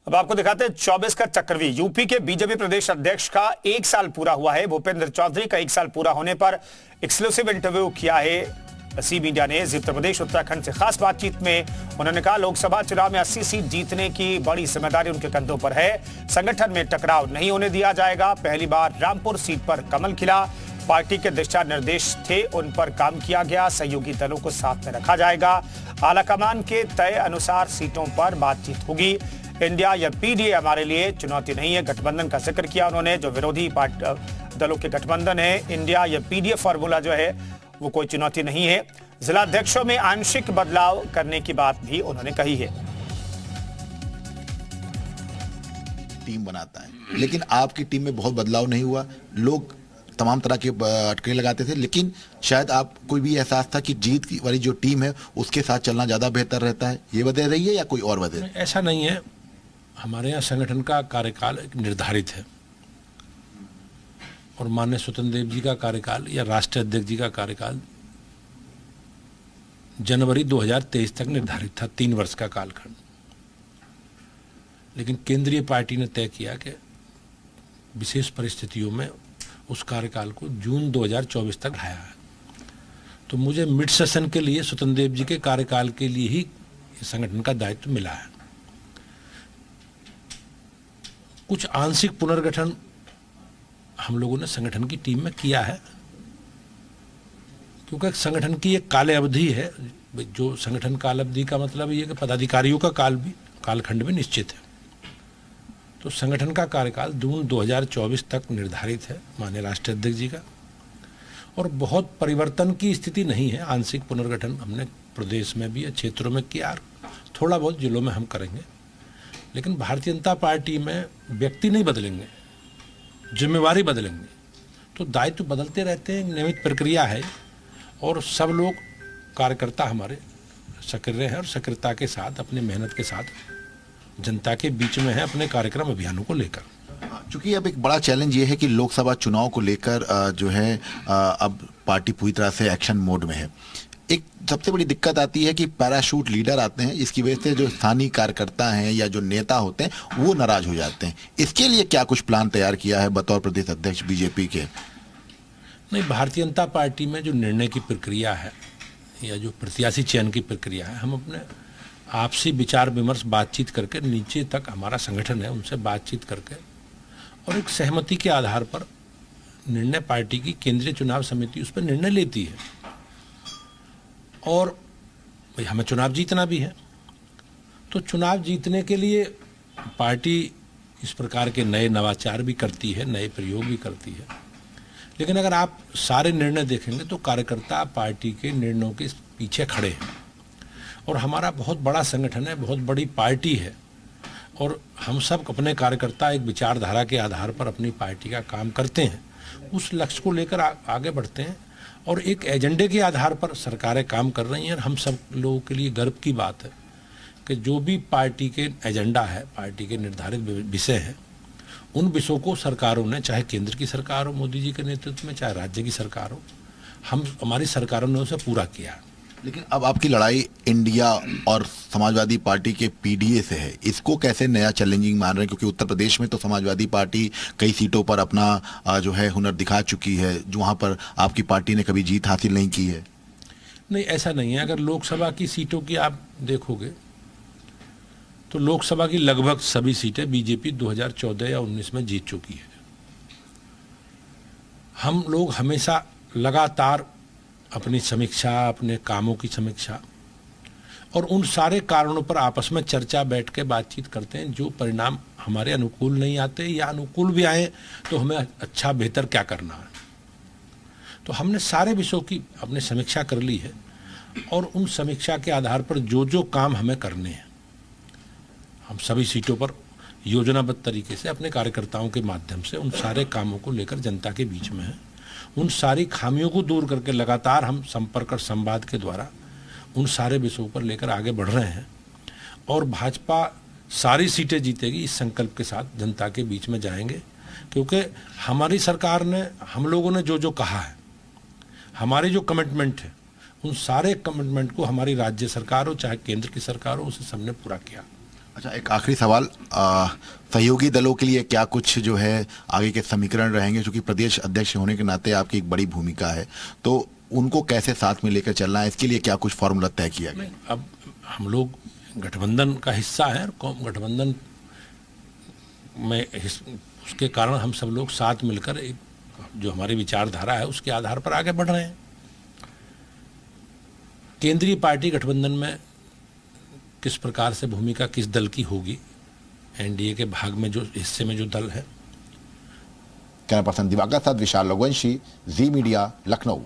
अब आपको दिखाते हैं 24 का चक्रव्यूह। यूपी के बीजेपी प्रदेश अध्यक्ष का 1 साल पूरा हुआ है। भूपेंद्र चौधरी का 1 साल पूरा होने पर एक्सक्लूसिव इंटरव्यू किया है सी मीडिया ने। उत्तर प्रदेश उत्तराखंड से खास बातचीत में उन्होंने कहा लोकसभा चुनाव में 80 सीट जीतने की बड़ी जिम्मेदारी उनके कंधों पर है। संगठन में टकराव नहीं होने दिया जाएगा। पहली बार रामपुर सीट पर कमल खिला। पार्टी के दिशा निर्देश थे, उन पर काम किया गया। सहयोगी दलों को साथ में रखा जाएगा। आलाकमान के तय अनुसार सीटों पर बातचीत होगी। इंडिया या पीडीए हमारे लिए चुनौती नहीं है। गठबंधन का जिक्र किया उन्होंने। जो विरोधी दलों के गठबंधन है, इंडिया या पीडीए फॉर्मूला जो है वो कोई चुनौती नहीं है। जिला अध्यक्षों में आंशिक बदलाव करने की बात भी उन्होंने कही है। टीम बनाता है, लेकिन आपकी टीम में बहुत बदलाव नहीं हुआ। लोग तमाम तरह के अटकलें लगाते थे, लेकिन शायद आप कोई भी एहसास था कि जीत की वाली जो टीम है उसके साथ चलना ज्यादा बेहतर रहता है। ये वजह रही है या कोई और वजह? ऐसा नहीं है। हमारे यहाँ संगठन का कार्यकाल निर्धारित है और माननीय स्वतंत्र देव जी का कार्यकाल या राष्ट्रीय अध्यक्ष जी का कार्यकाल जनवरी 2023 तक निर्धारित था, 3 वर्ष का कालखंड। लेकिन केंद्रीय पार्टी ने तय किया कि विशेष परिस्थितियों में उस कार्यकाल को जून 2024 तक बढ़ाया है। तो मुझे मिड सेशन के लिए स्वतंत्र देव जी के कार्यकाल के लिए ही संगठन का दायित्व मिला है। कुछ आंशिक पुनर्गठन हम लोगों ने संगठन की टीम में किया है, क्योंकि संगठन की एक काल अवधि है। जो संगठन काल अवधि का मतलब ये कि पदाधिकारियों का कालखंड भी निश्चित है। तो संगठन का कार्यकाल जून 2024 तक निर्धारित है माननीय राष्ट्रीय अध्यक्ष जी का, और बहुत परिवर्तन की स्थिति नहीं है। आंशिक पुनर्गठन हमने प्रदेश में भी क्षेत्रों में किया, थोड़ा बहुत जिलों में हम करेंगे। लेकिन भारतीय जनता पार्टी में व्यक्ति नहीं बदलेंगे, जिम्मेवारी बदलेंगे। तो दायित्व बदलते रहते हैं, नियमित प्रक्रिया है। और सब लोग कार्यकर्ता हमारे सक्रिय हैं और सक्रियता के साथ अपनी मेहनत के साथ जनता के बीच में है अपने कार्यक्रम अभियानों को लेकर। चूंकि अब एक बड़ा चैलेंज ये है कि लोकसभा चुनाव को लेकर जो है अब पार्टी पूरी तरह से एक्शन मोड में है। एक सबसे बड़ी दिक्कत आती है कि पैराशूट लीडर आते हैं, इसकी वजह से जो स्थानीय कार्यकर्ता हैं या जो नेता होते हैं वो नाराज हो जाते हैं। इसके लिए क्या कुछ प्लान तैयार किया है बतौर प्रदेश अध्यक्ष बीजेपी के? नहीं, भारतीय जनता पार्टी में जो निर्णय की प्रक्रिया है या जो प्रत्याशी चयन की प्रक्रिया है, हम अपने आपसी विचार विमर्श बातचीत करके नीचे तक हमारा संगठन है उनसे बातचीत करके और एक सहमति के आधार पर निर्णय पार्टी की केंद्रीय चुनाव समिति उस पर निर्णय लेती है। और भाई हमें चुनाव जीतना भी है, तो चुनाव जीतने के लिए पार्टी इस प्रकार के नए नवाचार भी करती है, नए प्रयोग भी करती है। लेकिन अगर आप सारे निर्णय देखेंगे तो कार्यकर्ता पार्टी के निर्णयों के पीछे खड़े हैं। और हमारा बहुत बड़ा संगठन है, बहुत बड़ी पार्टी है, और हम सब अपने कार्यकर्ता एक विचारधारा के आधार पर अपनी पार्टी का काम करते हैं। उस लक्ष्य को लेकर आगे बढ़ते हैं और एक एजेंडे के आधार पर सरकारें काम कर रही हैं। और हम सब लोगों के लिए गर्व की बात है कि जो भी पार्टी के एजेंडा है, पार्टी के निर्धारित विषय हैं, उन विषयों को सरकारों ने, चाहे केंद्र की सरकार हो मोदी जी के नेतृत्व में, चाहे राज्य की सरकार हो, हमारी सरकारों ने उसे पूरा किया। लेकिन अब आपकी लड़ाई इंडिया और समाजवादी पार्टी के पीडीए से है। इसको कैसे नया चैलेंजिंग मान रहे हैं? क्योंकि उत्तर प्रदेश में तो समाजवादी पार्टी कई सीटों पर अपना जो है हुनर दिखा चुकी है, जो वहाँ पर आपकी पार्टी ने कभी जीत हासिल नहीं की है। नहीं, ऐसा नहीं है। अगर लोकसभा की सीटों की आप देखोगे तो लोकसभा की लगभग सभी सीटें बीजेपी 2014 या 19 में जीत चुकी है। हम लोग हमेशा लगातार अपनी समीक्षा, अपने कामों की समीक्षा और उन सारे कारणों पर आपस में चर्चा बैठ के बातचीत करते हैं। जो परिणाम हमारे अनुकूल नहीं आते या अनुकूल भी आए तो हमें अच्छा बेहतर क्या करना है। तो हमने सारे विषयों की अपनी समीक्षा कर ली है और उन समीक्षा के आधार पर जो जो काम हमें करने हैं, हम सभी सीटों पर योजनाबद्ध तरीके से अपने कार्यकर्ताओं के माध्यम से उन सारे कामों को लेकर जनता के बीच में है। उन सारी खामियों को दूर करके लगातार हम संपर्क और संवाद के द्वारा उन सारे विषयों पर लेकर आगे बढ़ रहे हैं। और भाजपा सारी सीटें जीतेगी, इस संकल्प के साथ जनता के बीच में जाएंगे। क्योंकि हमारी सरकार ने, हम लोगों ने जो जो कहा है, हमारे जो कमिटमेंट है, उन सारे कमिटमेंट को हमारी राज्य सरकार हो चाहे केंद्र की सरकार हो, उसे सबने पूरा किया। अच्छा, एक आखिरी सवाल, सहयोगी दलों के लिए क्या कुछ जो है आगे के समीकरण रहेंगे, क्योंकि प्रदेश अध्यक्ष होने के नाते आपकी एक बड़ी भूमिका है, तो उनको कैसे साथ में लेकर चलना है, इसके लिए क्या कुछ फॉर्मूला तय किया गया? अब हम लोग गठबंधन का हिस्सा है और गठबंधन में उसके कारण हम सब लोग साथ मिलकर एक जो हमारी विचारधारा है उसके आधार पर आगे बढ़ रहे हैं। केंद्रीय पार्टी गठबंधन में किस प्रकार से भूमिका किस दल की होगी, एनडीए के भाग में जो हिस्से में जो दल है। कैमरा पर्सन दिवाकर साथ विशाल रघुवंशी, जी मीडिया, लखनऊ।